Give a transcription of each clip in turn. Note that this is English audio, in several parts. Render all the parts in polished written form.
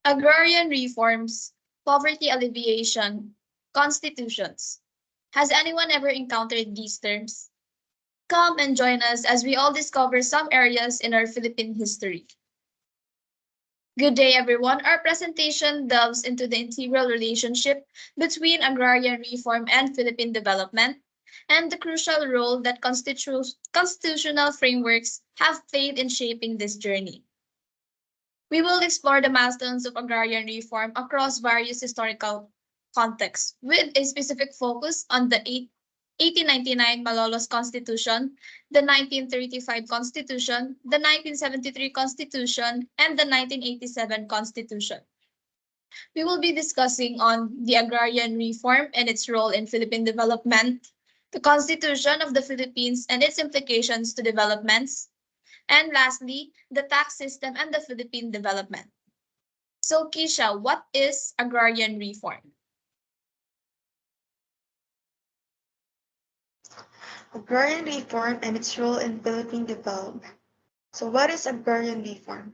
Agrarian reforms, poverty alleviation, constitutions. Has anyone ever encountered these terms? Come and join us as we all discover some areas in our Philippine history. Good day, everyone. Our presentation delves into the integral relationship between agrarian reform and Philippine development and the crucial role that constitutional frameworks have played in shaping this journey. We will explore the milestones of agrarian reform across various historical contexts, with a specific focus on the 1899 Malolos Constitution, the 1935 Constitution, the 1973 Constitution, and the 1987 Constitution. We will be discussing on the agrarian reform and its role in Philippine development, the Constitution of the Philippines and its implications to developments, and lastly, the tax system and the Philippine development. So, Keisha, what is agrarian reform? Agrarian reform and its role in Philippine development. So what is agrarian reform?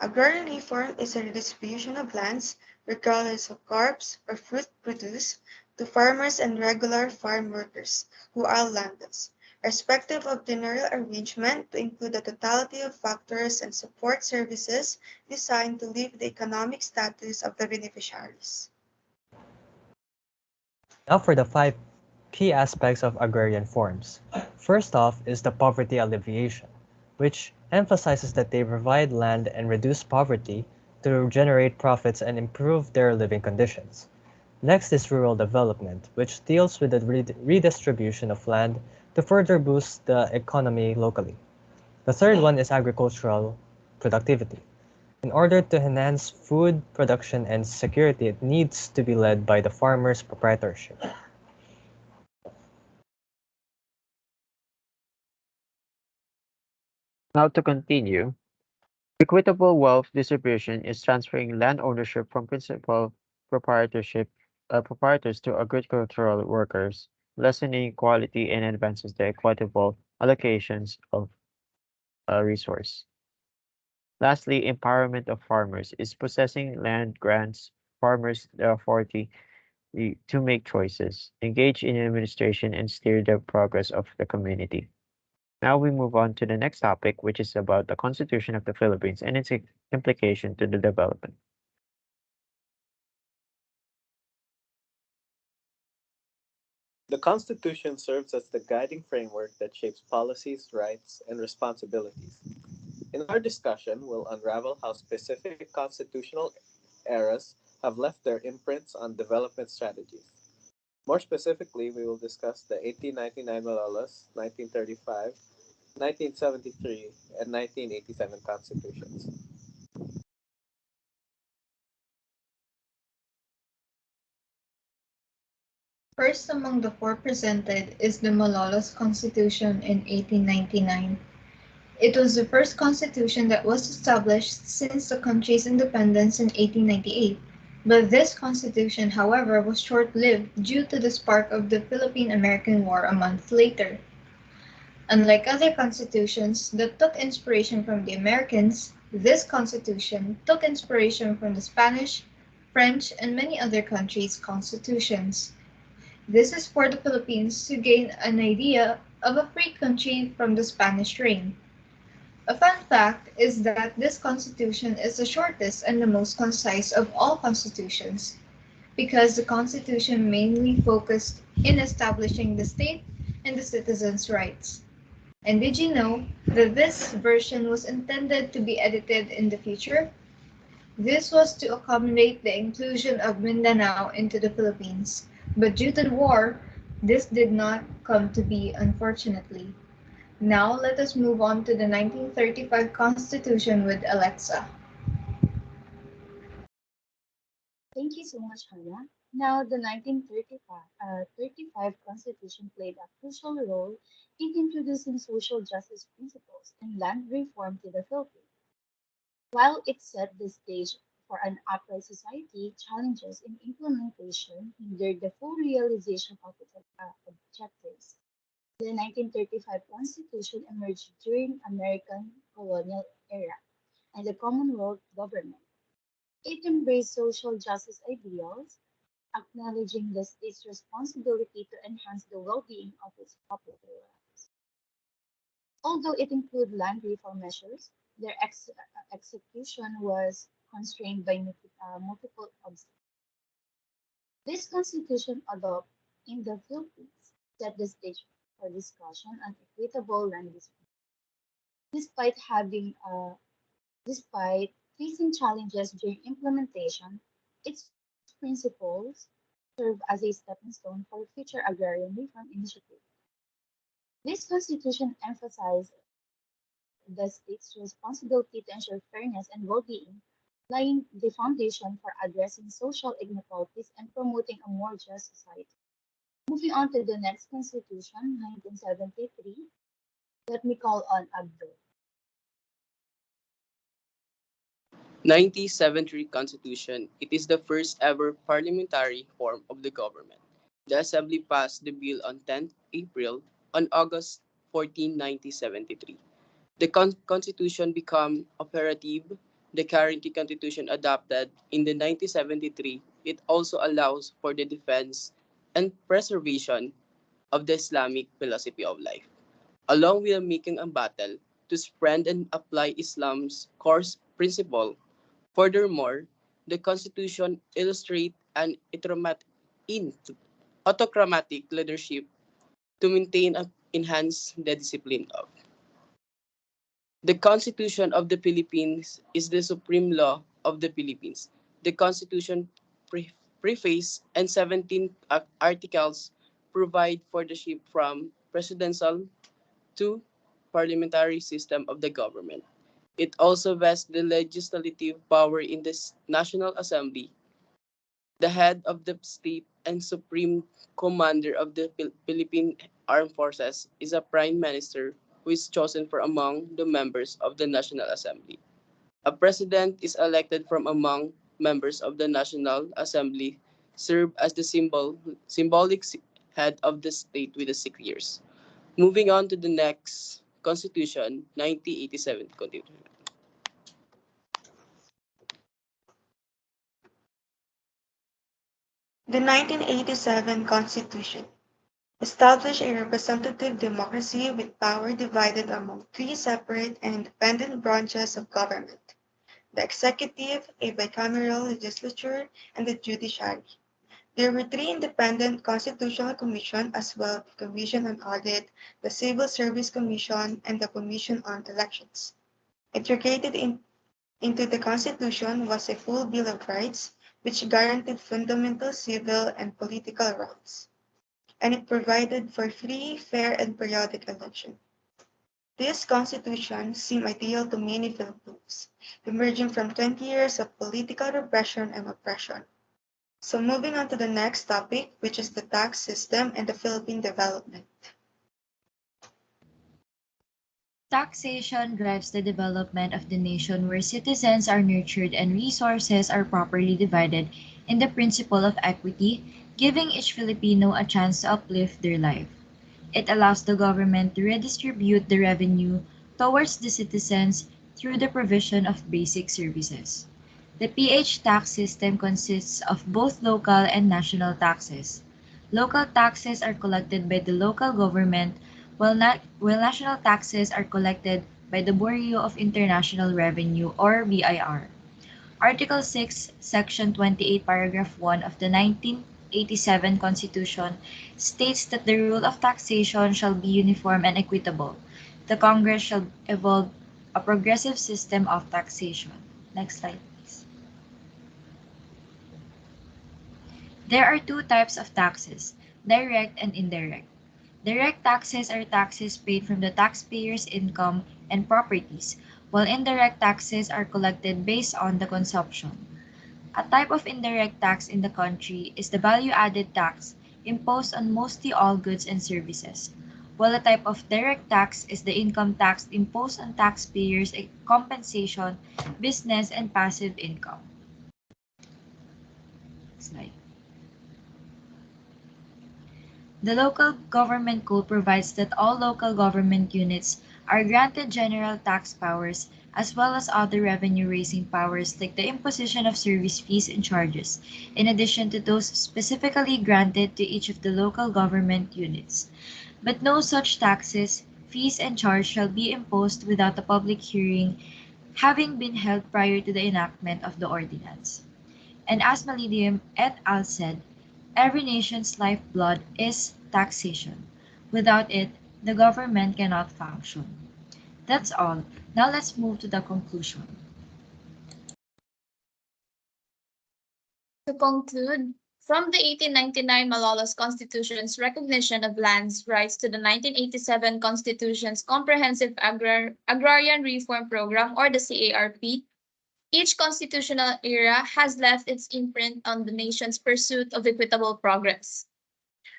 Agrarian reform is a redistribution of lands, regardless of crops or fruit produced, to farmers and regular farm workers, who are landless, irrespective of general arrangement to include the totality of factors and support services designed to lift the economic status of the beneficiaries. Now for the five key aspects of agrarian forms. First off is the poverty alleviation, which emphasizes that they provide land and reduce poverty to generate profits and improve their living conditions. Next is rural development, which deals with the redistribution of land to further boost the economy locally. The third one is agricultural productivity. In order to enhance food production and security, it needs to be led by the farmer's proprietorship. Now to continue, equitable wealth distribution is transferring land ownership from principal proprietorship proprietors to agricultural workers, lessening inequality and advances the equitable allocations of a resource. Lastly, empowerment of farmers is possessing land grants farmers the authority to make choices, engage in administration, and steer the progress of the community. Now we move on to the next topic, which is about the Constitution of the Philippines and its implication to the development. The Constitution serves as the guiding framework that shapes policies, rights, and responsibilities. In our discussion, we'll unravel how specific constitutional eras have left their imprints on development strategies. More specifically, we will discuss the 1899 Malolos, 1935, 1973, and 1987 constitutions. First among the four presented is the Malolos Constitution in 1899. It was the first constitution that was established since the country's independence in 1898. But this constitution, however, was short-lived due to the spark of the Philippine-American War a month later. Unlike other constitutions that took inspiration from the Americans, this constitution took inspiration from the Spanish, French, and many other countries' constitutions. This is for the Philippines to gain an idea of a free country from the Spanish reign. A fun fact is that this constitution is the shortest and the most concise of all constitutions, because the constitution mainly focused in establishing the state and the citizens' rights. And did you know that this version was intended to be edited in the future? This was to accommodate the inclusion of Mindanao into the Philippines, but due to the war, this did not come to be, unfortunately. Now let us move on to the 1935 Constitution with Alexa. Thank you so much, Hannah. Now, the 1935 Constitution played a crucial role in introducing social justice principles and land reform to the Philippines. While it set the stage for an upright society, challenges in implementation hindered the full realization of its objectives. The 1935 Constitution emerged during American colonial era and the Commonwealth government. It embraced social justice ideals, acknowledging the state's responsibility to enhance the well-being of its populace. Although it included land reform measures, their execution was constrained by multiple obstacles. This constitution adopted in the Philippines set the stage for discussion on equitable land distribution. Despite having despite facing challenges during implementation, its principles serve as a stepping stone for future agrarian reform initiatives. This constitution emphasized the state's responsibility to ensure fairness and well-being, laying the foundation for addressing social inequalities and promoting a more just society. Moving on to the next constitution, 1973, let me call on Abdul. 1973 Constitution. It is the first ever parliamentary form of the government. The Assembly passed the bill on 10th April. On August 14, 1973, the Constitution became operative. The current Constitution adopted in the 1973. It also allows for the defense and preservation of the Islamic philosophy of life, along with making a battle to spread and apply Islam's core principle. Furthermore, the Constitution illustrates an autocratic leadership to maintain and enhance the discipline of. The Constitution of the Philippines is the supreme law of the Philippines. The Constitution preface and 17 articles provide for the shift from presidential to parliamentary system of the government. It also vests the legislative power in the National Assembly. The head of the state and supreme commander of the Philippine Armed Forces is a prime minister who is chosen from among the members of the National Assembly. A president is elected from among members of the National Assembly, serve as the symbolic head of the state with the 6 years. Moving on to the next Constitution, 1987 Constitution. The 1987 Constitution established a representative democracy with power divided among three separate and independent branches of government: the executive, a bicameral legislature, and the judiciary. There were three independent constitutional commissions as well: the Commission on Audit, the Civil Service Commission, and the Commission on Elections. Integrated into the Constitution was a full Bill of Rights, which guaranteed fundamental civil and political rights, and it provided for free, fair, and periodic election. This constitution seemed ideal to many Filipinos, emerging from 20 years of political repression and oppression. So moving on to the next topic, which is the tax system and the Philippine development. Taxation drives the development of the nation where citizens are nurtured and resources are properly divided in the principle of equity, giving each Filipino a chance to uplift their life. It allows the government to redistribute the revenue towards the citizens through the provision of basic services. The PH tax system consists of both local and national taxes. Local taxes are collected by the local government, while national taxes are collected by the Bureau of International Revenue or BIR. Article 6, Section 28, Paragraph 1 of the 1987 Constitution states that the rule of taxation shall be uniform and equitable. The Congress shall evolve a progressive system of taxation. Next slide, please. There are two types of taxes, direct and indirect. Direct taxes are taxes paid from the taxpayer's income and properties, while indirect taxes are collected based on the consumption. A type of indirect tax in the country is the value-added tax imposed on mostly all goods and services, while a type of direct tax is the income tax imposed on taxpayers' compensation, business, and passive income. Slide. The Local Government Code provides that all local government units are granted general tax powers as well as other revenue-raising powers like the imposition of service fees and charges, in addition to those specifically granted to each of the local government units. But no such taxes, fees, and charge shall be imposed without a public hearing having been held prior to the enactment of the ordinance. And as Malidium et al. Said, every nation's lifeblood is taxation. Without it, the government cannot function. That's all. Now let's move to the conclusion. To conclude, from the 1899 Malolos Constitution's recognition of lands rights to the 1987 Constitution's Comprehensive Agrarian Reform Program, or the CARP, each constitutional era has left its imprint on the nation's pursuit of equitable progress.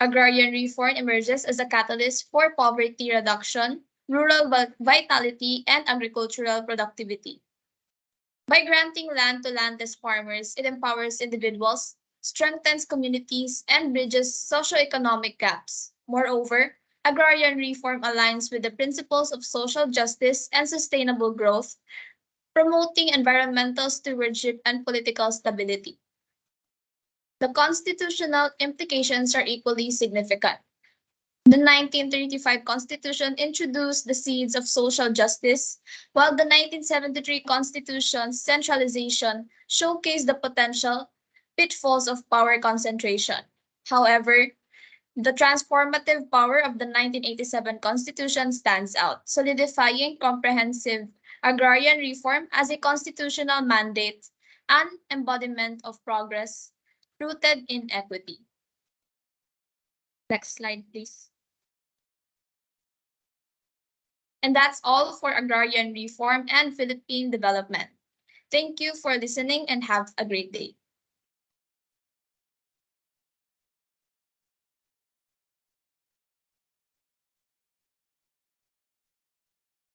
Agrarian reform emerges as a catalyst for poverty reduction, rural vitality, and agricultural productivity. By granting land to landless farmers, it empowers individuals, strengthens communities, and bridges socioeconomic gaps. Moreover, agrarian reform aligns with the principles of social justice and sustainable growth, promoting environmental stewardship and political stability. The constitutional implications are equally significant. The 1935 Constitution introduced the seeds of social justice, while the 1973 Constitution's centralization showcased the potential pitfalls of power concentration. However, the transformative power of the 1987 Constitution stands out, solidifying comprehensive agrarian reform as a constitutional mandate and embodiment of progress rooted in equity. Next slide, please. And that's all for agrarian reform and Philippine development. Thank you for listening and have a great day.